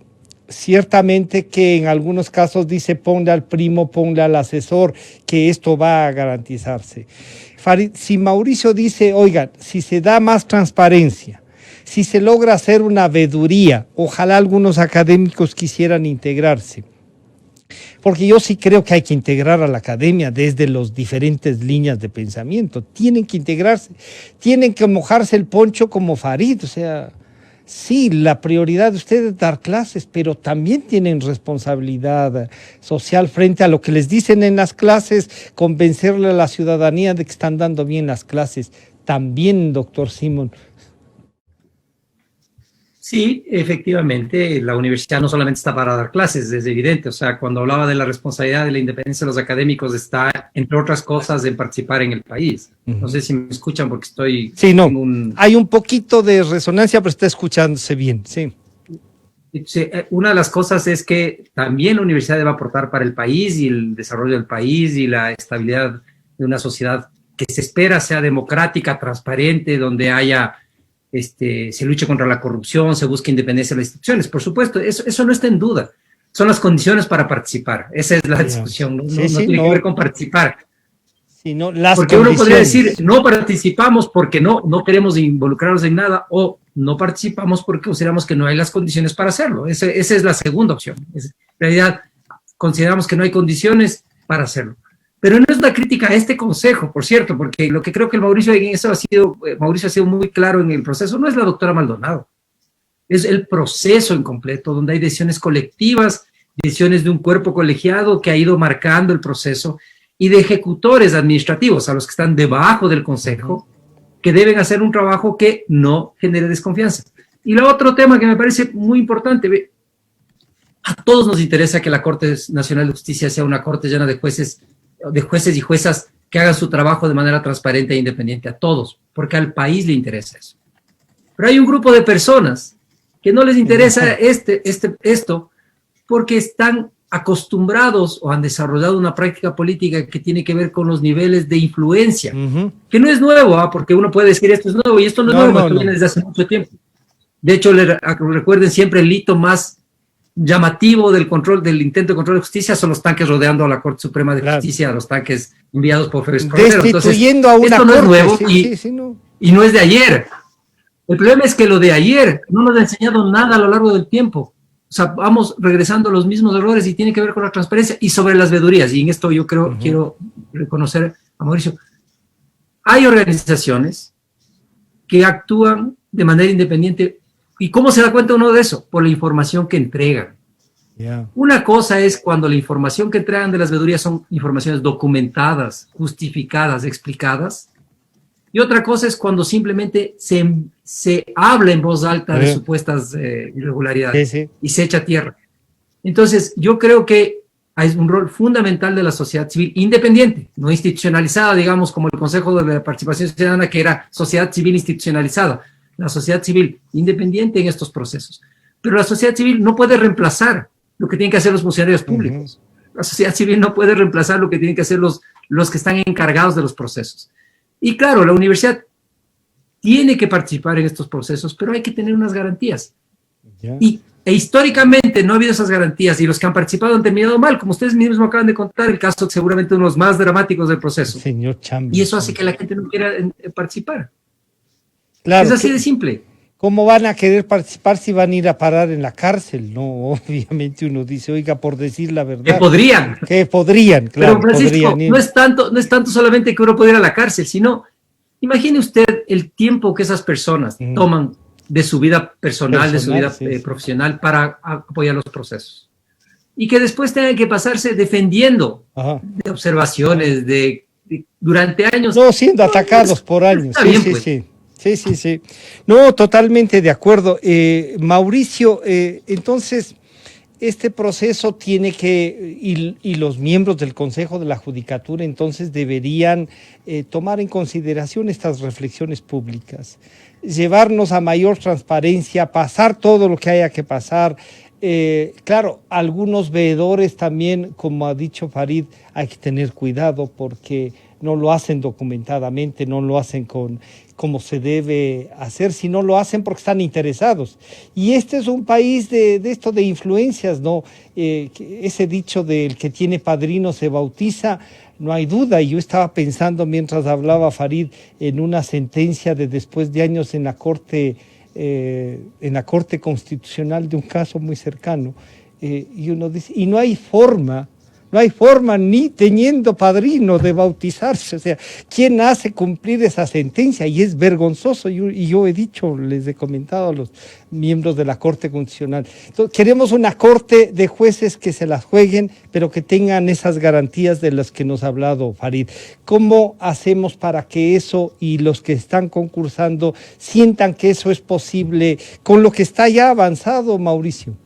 Speaker 1: Ciertamente que en algunos casos dice ponle al primo, ponle al asesor, que esto va a garantizarse. Farid, si Mauricio dice, oigan, si se da más transparencia, si se logra hacer una veeduría, ojalá algunos académicos quisieran integrarse, porque yo sí creo que hay que integrar a la academia desde las diferentes líneas de pensamiento, tienen que integrarse, tienen que mojarse el poncho como Farid, o sea, sí, la prioridad de ustedes es dar clases, pero también tienen responsabilidad social frente a lo que les dicen en las clases, convencerle a la ciudadanía de que están dando bien las clases. También, doctor Simón.
Speaker 2: Sí, efectivamente, la universidad no solamente está para dar clases, es evidente. O sea, cuando hablaba de la responsabilidad de la independencia de los académicos, está, entre otras cosas, en participar en el país. No sé si me escuchan porque estoy...
Speaker 1: Sí, no, hay un poquito de resonancia, pero está escuchándose bien, sí.
Speaker 2: Sí, una de las cosas es que también la universidad debe aportar para el país y el desarrollo del país y la estabilidad de una sociedad que se espera sea democrática, transparente, donde haya... se luche contra la corrupción, se busque independencia de las instituciones. Por supuesto, eso no está en duda. Son las condiciones para participar. Esa es la discusión. No tiene que ver con participar.
Speaker 1: Sino las
Speaker 2: porque uno podría decir, no participamos porque no queremos involucrarnos en nada, o no participamos porque consideramos que no hay las condiciones para hacerlo. Esa es la segunda opción. En realidad, consideramos que no hay condiciones para hacerlo. Pero no es una crítica a este consejo, por cierto, porque lo que creo que Mauricio ha sido muy claro en el proceso, no es la doctora Maldonado, es el proceso en completo, donde hay decisiones colectivas, decisiones de un cuerpo colegiado que ha ido marcando el proceso, y de ejecutores administrativos, a los que están debajo del consejo, que deben hacer un trabajo que no genere desconfianza. Y el otro tema que me parece muy importante, a todos nos interesa que la Corte Nacional de Justicia sea una corte llena de jueces y juezas que hagan su trabajo de manera transparente e independiente, a todos, porque al país le interesa eso. Pero hay un grupo de personas que no les interesa esto porque están acostumbrados o han desarrollado una práctica política que tiene que ver con los niveles de influencia, que no es nuevo, porque uno puede decir esto es nuevo y esto no es nuevo, esto viene desde hace mucho tiempo. De hecho, recuerden siempre el hito más llamativo del intento de control de justicia son los tanques rodeando a la Corte Suprema de Justicia, los tanques enviados por Félix Cordero.
Speaker 1: Destituyendo a una
Speaker 2: esto no
Speaker 1: corte,
Speaker 2: es nuevo
Speaker 1: no.
Speaker 2: Y no es de ayer. El problema es que lo de ayer no nos ha enseñado nada a lo largo del tiempo. O sea, vamos regresando a los mismos errores y tiene que ver con la transparencia y sobre las vedurías. Y en esto yo creo, quiero reconocer a Mauricio. Hay organizaciones que actúan de manera independiente. ¿Y cómo se da cuenta uno de eso? Por la información que entregan. Una cosa es cuando la información que entregan de las veedurías son informaciones documentadas, justificadas, explicadas. Y otra cosa es cuando simplemente se habla en voz alta de supuestas irregularidades y se echa tierra. Entonces, yo creo que hay un rol fundamental de la sociedad civil independiente, no institucionalizada, digamos, como el Consejo de la Participación Ciudadana, que era sociedad civil institucionalizada. La sociedad civil independiente en estos procesos. Pero la sociedad civil no puede reemplazar lo que tienen que hacer los funcionarios públicos. La sociedad civil no puede reemplazar lo que tienen que hacer los que están encargados de los procesos. Y claro, la universidad tiene que participar en estos procesos, pero hay que tener unas garantías. E históricamente no ha habido esas garantías y los que han participado han terminado mal, como ustedes mismos me acaban de contar, el caso seguramente uno de los más dramáticos del proceso.
Speaker 1: Señor Chambliss.
Speaker 2: Y eso hace que la gente no quiera participar.
Speaker 1: Claro,
Speaker 2: es así de simple.
Speaker 1: ¿Cómo van a querer participar si van a ir a parar en la cárcel? No, obviamente uno dice, oiga, por decir la verdad.
Speaker 2: Que podrían.
Speaker 1: Que podrían, claro.
Speaker 2: Pero Francisco, no es tanto solamente que uno pueda ir a la cárcel, sino, imagine usted el tiempo que esas personas toman de su vida personal, de su vida profesional para apoyar los procesos. Y que después tengan que pasarse defendiendo de observaciones, durante años.
Speaker 1: No, siendo atacados por años. Sí. No, totalmente de acuerdo. Mauricio, entonces, este proceso tiene que, y los miembros del Consejo de la Judicatura, entonces deberían tomar en consideración estas reflexiones públicas, llevarnos a mayor transparencia, pasar todo lo que haya que pasar. Claro, algunos veedores también, como ha dicho Farid, hay que tener cuidado porque no lo hacen documentadamente, no lo hacen como se debe hacer, sino lo hacen porque están interesados. Y este es un país de esto de influencias, ¿no? Ese dicho del que tiene padrino se bautiza, no hay duda. Y yo estaba pensando mientras hablaba Farid en una sentencia de después de años en la Corte Constitucional de un caso muy cercano, y uno dice, y no hay forma no hay forma ni teniendo padrino de bautizarse. O sea, ¿quién hace cumplir esa sentencia? Y es vergonzoso. Y yo he dicho, les he comentado a los miembros de la Corte Constitucional. Entonces, queremos una corte de jueces que se las jueguen, pero que tengan esas garantías de las que nos ha hablado Farid. ¿Cómo hacemos para que eso y los que están concursando sientan que eso es posible con lo que está ya avanzado, Mauricio?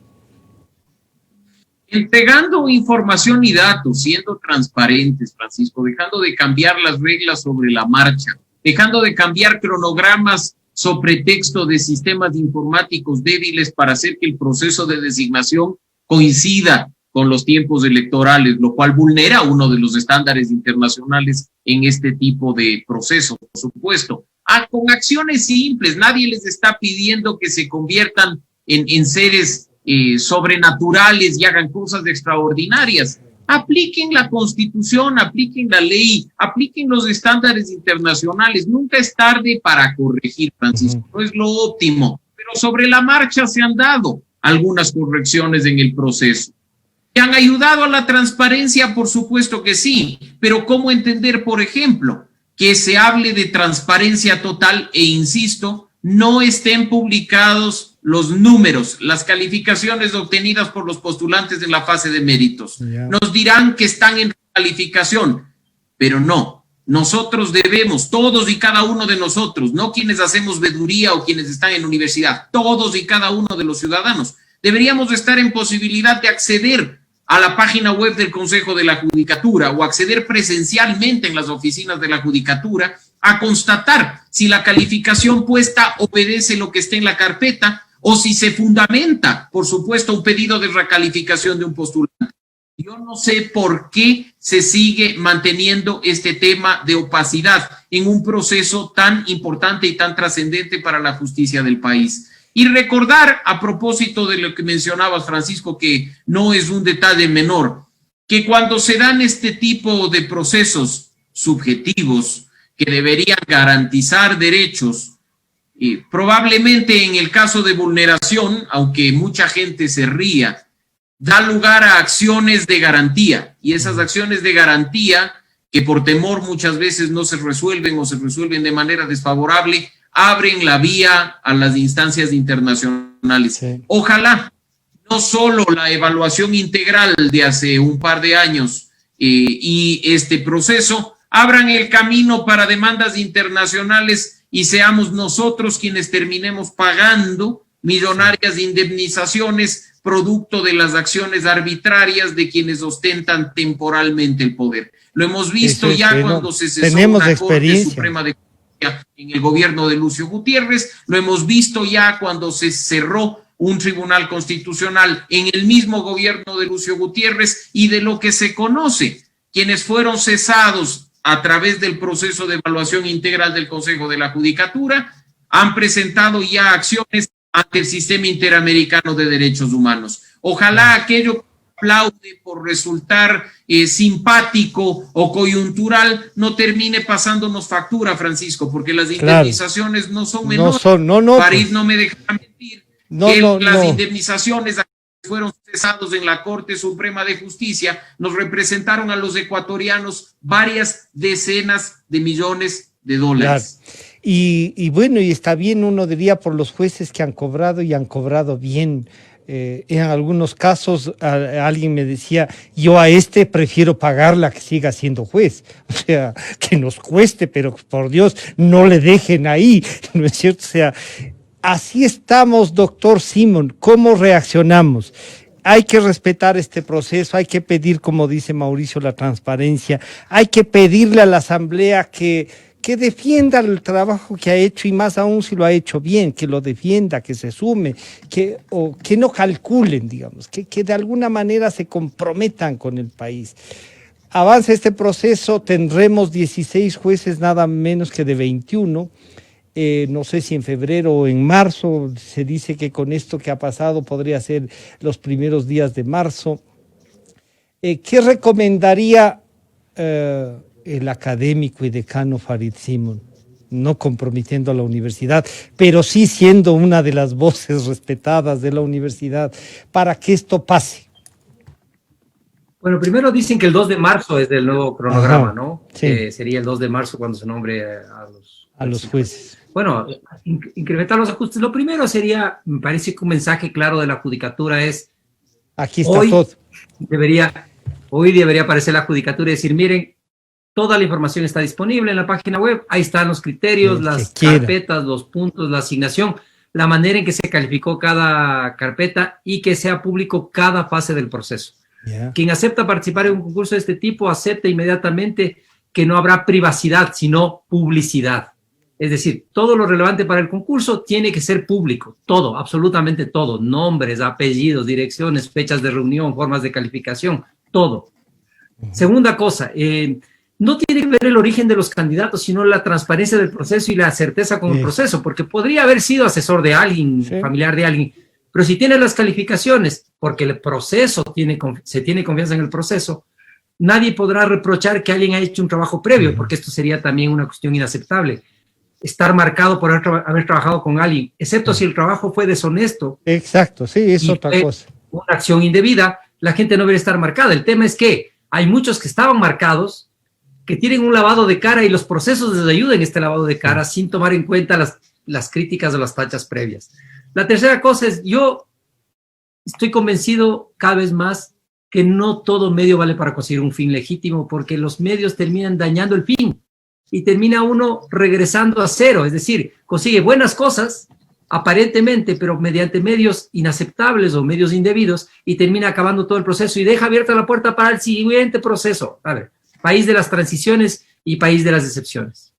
Speaker 3: Entregando información y datos, siendo transparentes, Francisco, dejando de cambiar las reglas sobre la marcha, dejando de cambiar cronogramas sobre texto de sistemas informáticos débiles para hacer que el proceso de designación coincida con los tiempos electorales, lo cual vulnera uno de los estándares internacionales en este tipo de procesos, por supuesto. Con acciones simples, nadie les está pidiendo que se conviertan en seres sobrenaturales y hagan cosas extraordinarias. Apliquen la Constitución, apliquen la ley, apliquen los estándares internacionales. Nunca es tarde para corregir, Francisco, no es lo óptimo, pero sobre la marcha se han dado algunas correcciones en el proceso. ¿Que han ayudado a la transparencia? Por supuesto que sí, pero ¿cómo entender, por ejemplo, que se hable de transparencia total e, insisto, no estén publicados los números, las calificaciones obtenidas por los postulantes en la fase de méritos? Nos dirán que están en calificación, pero no. Nosotros debemos, todos y cada uno de nosotros, no quienes hacemos veeduría o quienes están en universidad, todos y cada uno de los ciudadanos, deberíamos estar en posibilidad de acceder a la página web del Consejo de la Judicatura o acceder presencialmente en las oficinas de la Judicatura a constatar si la calificación puesta obedece lo que esté en la carpeta o si se fundamenta, por supuesto, un pedido de recalificación de un postulante. Yo no sé por qué se sigue manteniendo este tema de opacidad en un proceso tan importante y tan trascendente para la justicia del país. Y recordar, a propósito de lo que mencionabas, Francisco, que no es un detalle menor, que cuando se dan este tipo de procesos subjetivos que deberían garantizar derechos, probablemente en el caso de vulneración, aunque mucha gente se ría, da lugar a acciones de garantía, y esas acciones de garantía, que por temor muchas veces no se resuelven o se resuelven de manera desfavorable, abren la vía a las instancias internacionales. Sí. Ojalá no solo la evaluación integral de hace un par de años y este proceso abran el camino para demandas internacionales y seamos nosotros quienes terminemos pagando millonarias indemnizaciones producto de las acciones arbitrarias de quienes ostentan temporalmente el poder. Lo hemos visto ya cuando se cesó una Corte Suprema de en el gobierno de Lucio Gutiérrez, lo hemos visto ya cuando se cerró un tribunal constitucional en el mismo gobierno de Lucio Gutiérrez, y de lo que se conoce, quienes fueron cesados a través del proceso de evaluación integral del Consejo de la Judicatura han presentado ya acciones ante el Sistema Interamericano de Derechos Humanos. Ojalá aquello que aplaude por resultar simpático o coyuntural no termine pasándonos factura, Francisco, porque las indemnizaciones no son menores. Farid no me deja mentir. Las indemnizaciones que fueron cesados en la Corte Suprema de Justicia nos representaron a los ecuatorianos varias decenas de millones de dólares.
Speaker 1: Claro. Y bueno, y está bien, uno diría, por los jueces que han cobrado y han cobrado bien. En algunos casos alguien me decía, yo a este prefiero pagarla que siga siendo juez, o sea, que nos cueste, pero por Dios, no le dejen ahí, ¿no es cierto? O sea, así estamos, doctor Simón. ¿Cómo reaccionamos? Hay que respetar este proceso, hay que pedir, como dice Mauricio, la transparencia, hay que pedirle a la Asamblea que defienda el trabajo que ha hecho, y más aún si lo ha hecho bien, que lo defienda, que se sume, que no calculen, digamos, que de alguna manera se comprometan con el país. Avanza este proceso, tendremos 16 jueces, nada menos que de 21, no sé si en febrero o en marzo, se dice que con esto que ha pasado podría ser los primeros días de marzo. ¿Qué recomendaría el académico y decano Farid Simón, no comprometiendo a la universidad, pero sí siendo una de las voces respetadas de la universidad, para que esto pase?
Speaker 2: Bueno, primero dicen que el 2 de marzo es del nuevo cronograma,
Speaker 1: Ajá,
Speaker 2: ¿no?
Speaker 1: sí.
Speaker 2: Sería el 2 de marzo cuando se nombre
Speaker 1: A los jueces.
Speaker 2: Bueno, incrementar los ajustes. Lo primero sería, me parece que un mensaje claro de la judicatura es,
Speaker 1: Aquí está
Speaker 2: hoy
Speaker 1: todo.
Speaker 2: hoy debería aparecer la judicatura y decir, miren, toda la información está disponible en la página web, ahí están los criterios,
Speaker 1: El que
Speaker 2: las
Speaker 1: quiera.
Speaker 2: carpetas, los puntos, la asignación, la manera en que se calificó cada carpeta y que sea público cada fase del proceso.
Speaker 1: Ya.
Speaker 2: Quien acepta participar en un concurso de este tipo acepta inmediatamente que no habrá privacidad, sino publicidad. Es decir, todo lo relevante para el concurso tiene que ser público, todo, absolutamente todo, nombres, apellidos, direcciones, fechas de reunión, formas de calificación, todo. Segunda cosa, no tiene que ver el origen de los candidatos, sino la transparencia del proceso y la certeza con el proceso, porque podría haber sido asesor de alguien, familiar de alguien, pero si tiene las calificaciones, porque el proceso se tiene confianza en el proceso, nadie podrá reprochar que alguien haya hecho un trabajo previo, porque esto sería también una cuestión inaceptable. Estar marcado por haber trabajado con alguien, excepto si el trabajo fue deshonesto.
Speaker 1: Exacto, sí, es otra cosa.
Speaker 2: Una acción indebida, la gente no debe estar marcada. El tema es que hay muchos que estaban marcados, que tienen un lavado de cara y los procesos les ayudan en este lavado de cara sin tomar en cuenta las críticas o las tachas previas. La tercera cosa es, yo estoy convencido cada vez más que no todo medio vale para conseguir un fin legítimo, porque los medios terminan dañando el fin y termina uno regresando a cero, es decir, consigue buenas cosas aparentemente, pero mediante medios inaceptables o medios indebidos, y termina acabando todo el proceso y deja abierta la puerta para el siguiente proceso. A ver, país de las transiciones y país de las excepciones.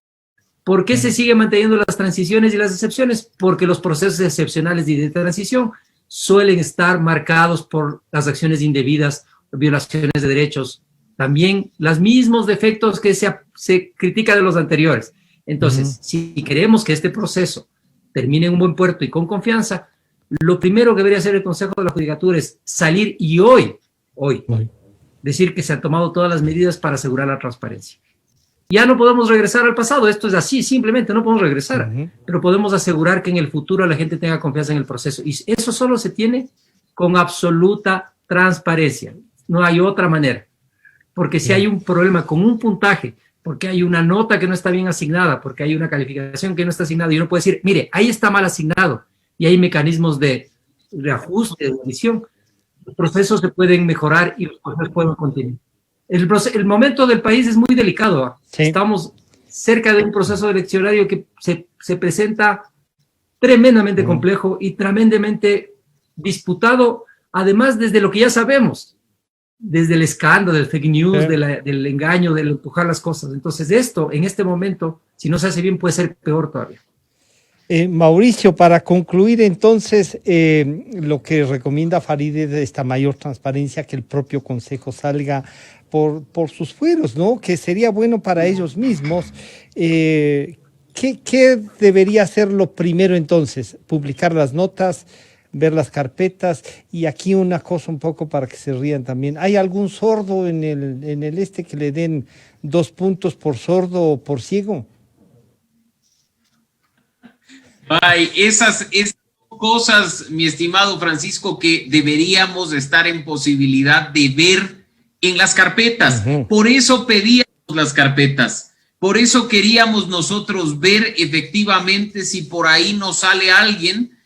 Speaker 2: ¿Por qué se sigue manteniendo las transiciones y las excepciones? Porque los procesos excepcionales y de transición suelen estar marcados por las acciones indebidas, violaciones de derechos, también los mismos defectos que se critica de los anteriores. Entonces, si queremos que este proceso termine en un buen puerto y con confianza, lo primero que debería hacer el Consejo de la Judicatura es salir y hoy, decir que se han tomado todas las medidas para asegurar la transparencia. Ya no podemos regresar al pasado, esto es así, simplemente no podemos regresar, pero podemos asegurar que en el futuro la gente tenga confianza en el proceso. Y eso solo se tiene con absoluta transparencia, no hay otra manera. Porque si hay un problema con un puntaje, porque hay una nota que no está bien asignada, porque hay una calificación que no está asignada, y uno puede decir, mire, ahí está mal asignado, y hay mecanismos de ajuste, de edición, los procesos se pueden mejorar y los procesos pueden continuar. El momento del país es muy delicado. Sí. Estamos cerca de un proceso eleccionario que se presenta tremendamente complejo y tremendamente disputado, además desde lo que ya sabemos, desde el escándalo, del fake news, del engaño, del empujar las cosas. Entonces esto, en este momento, si no se hace bien, puede ser peor todavía.
Speaker 1: Mauricio, para concluir entonces, lo que recomienda Farideh es esta mayor transparencia, que el propio Consejo salga por sus fueros, ¿no? Que sería bueno para ellos mismos. ¿Qué debería ser lo primero entonces? Publicar las notas, ver las carpetas, y aquí una cosa un poco para que se rían también. ¿Hay algún sordo en el que le den 2 puntos por sordo o por ciego?
Speaker 3: Ay, esas cosas, mi estimado Francisco, que deberíamos estar en posibilidad de ver en las carpetas. Por eso pedíamos las carpetas. Por eso queríamos nosotros ver efectivamente si por ahí nos sale alguien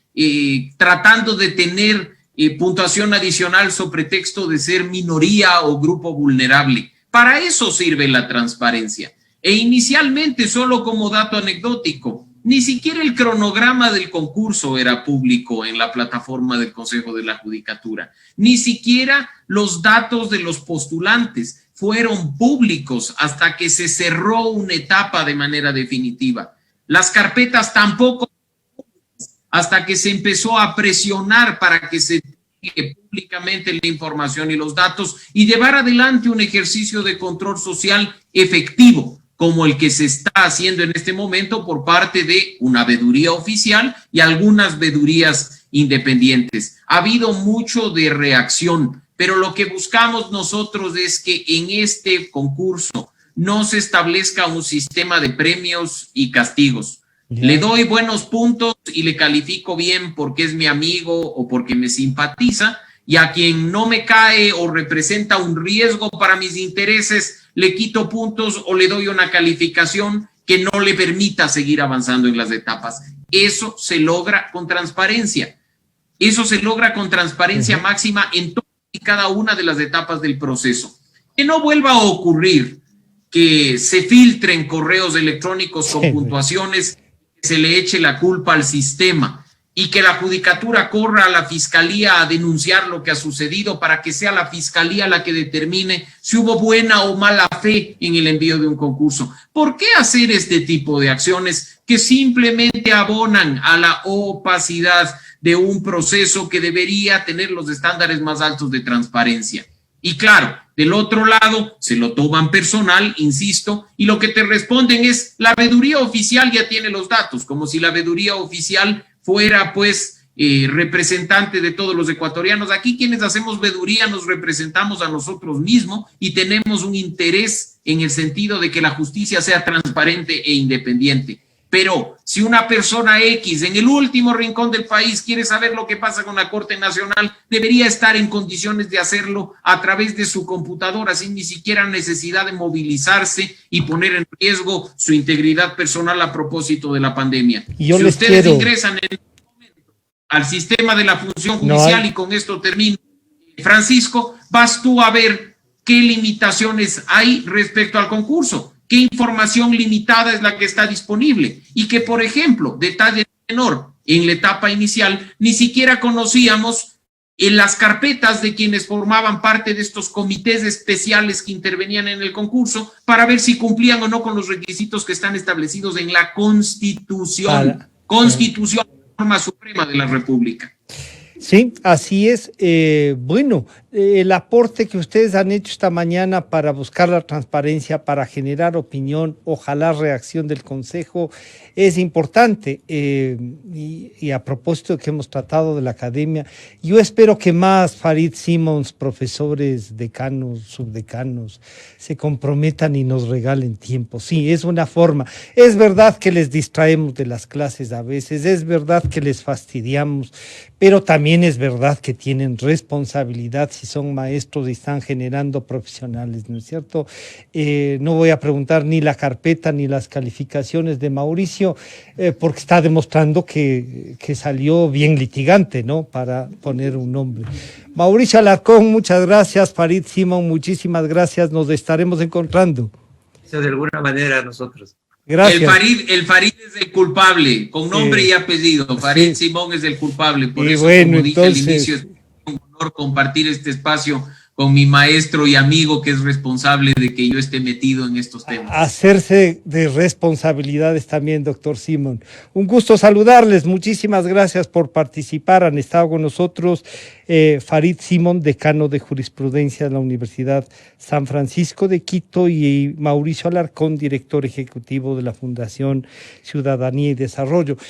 Speaker 3: tratando de tener puntuación adicional sobre pretexto de ser minoría o grupo vulnerable. Para eso sirve la transparencia. E inicialmente, solo como dato anecdótico, ni siquiera el cronograma del concurso era público en la plataforma del Consejo de la Judicatura. Ni siquiera los datos de los postulantes fueron públicos hasta que se cerró una etapa de manera definitiva. Las carpetas tampoco, hasta que se empezó a presionar para que se diga públicamente la información y los datos y llevar adelante un ejercicio de control social efectivo, como el que se está haciendo en este momento por parte de una veeduría oficial y algunas veedurías independientes. Ha habido mucho de reacción, pero lo que buscamos nosotros es que en este concurso no se establezca un sistema de premios y castigos. Le doy buenos puntos y le califico bien porque es mi amigo o porque me simpatiza, y a quien no me cae o representa un riesgo para mis intereses, le quito puntos o le doy una calificación que no le permita seguir avanzando en las etapas. Eso se logra con transparencia. Eso se logra con transparencia máxima en todas y cada una de las etapas del proceso. Que no vuelva a ocurrir que se filtren correos electrónicos con puntuaciones, que se le eche la culpa al sistema y que la judicatura corra a la fiscalía a denunciar lo que ha sucedido para que sea la fiscalía la que determine si hubo buena o mala fe en el envío de un concurso. ¿Por qué hacer este tipo de acciones que simplemente abonan a la opacidad de un proceso que debería tener los estándares más altos de transparencia? Y claro, del otro lado se lo toman personal, insisto, y lo que te responden es: la veeduría oficial ya tiene los datos, como si la veeduría oficial fuera pues representante de todos los ecuatorianos. Aquí quienes hacemos veeduría nos representamos a nosotros mismos y tenemos un interés en el sentido de que la justicia sea transparente e independiente. Pero si una persona X en el último rincón del país quiere saber lo que pasa con la Corte Nacional, debería estar en condiciones de hacerlo a través de su computadora, sin ni siquiera necesidad de movilizarse y poner en riesgo su integridad personal a propósito de la pandemia. Si ustedes ingresan en este momento al sistema de la función judicial, y con esto termino, Francisco, vas tú a ver qué limitaciones hay respecto al concurso. ¿Qué información limitada es la que está disponible? Y que, por ejemplo, detalle menor, en la etapa inicial, ni siquiera conocíamos en las carpetas de quienes formaban parte de estos comités especiales que intervenían en el concurso para ver si cumplían o no con los requisitos que están establecidos en la Constitución. Constitución, norma suprema de la República.
Speaker 1: Sí, así es. Bueno, el aporte que ustedes han hecho esta mañana para buscar la transparencia, para generar opinión, ojalá reacción del Consejo, es importante. Y a propósito de que hemos tratado de la academia, yo espero que más Farid Simons, profesores, decanos, subdecanos, se comprometan y nos regalen tiempo. Sí, es una forma. Es verdad que les distraemos de las clases a veces, es verdad que les fastidiamos, pero también es verdad que tienen responsabilidad si son maestros y están generando profesionales, ¿no es cierto? No voy a preguntar ni la carpeta ni las calificaciones de Mauricio, porque está demostrando que salió bien litigante, ¿no? Para poner un nombre. Mauricio Alarcón, muchas gracias. Farid Simon, muchísimas gracias. Nos estaremos encontrando.
Speaker 2: Eso de alguna manera nosotros.
Speaker 1: Gracias.
Speaker 3: El Farid es el culpable, con nombre y apellido. Farid Simón es el culpable. Por eso,
Speaker 1: bueno,
Speaker 3: como dije
Speaker 1: entonces,
Speaker 3: al inicio, es un honor compartir este espacio con mi maestro y amigo que es responsable de que yo esté metido en estos temas.
Speaker 1: Hacerse de responsabilidades también, doctor Simón. Un gusto saludarles. Muchísimas gracias por participar. Han estado con nosotros Farid Simón, decano de jurisprudencia de la Universidad San Francisco de Quito, y Mauricio Alarcón, director ejecutivo de la Fundación Ciudadanía y Desarrollo.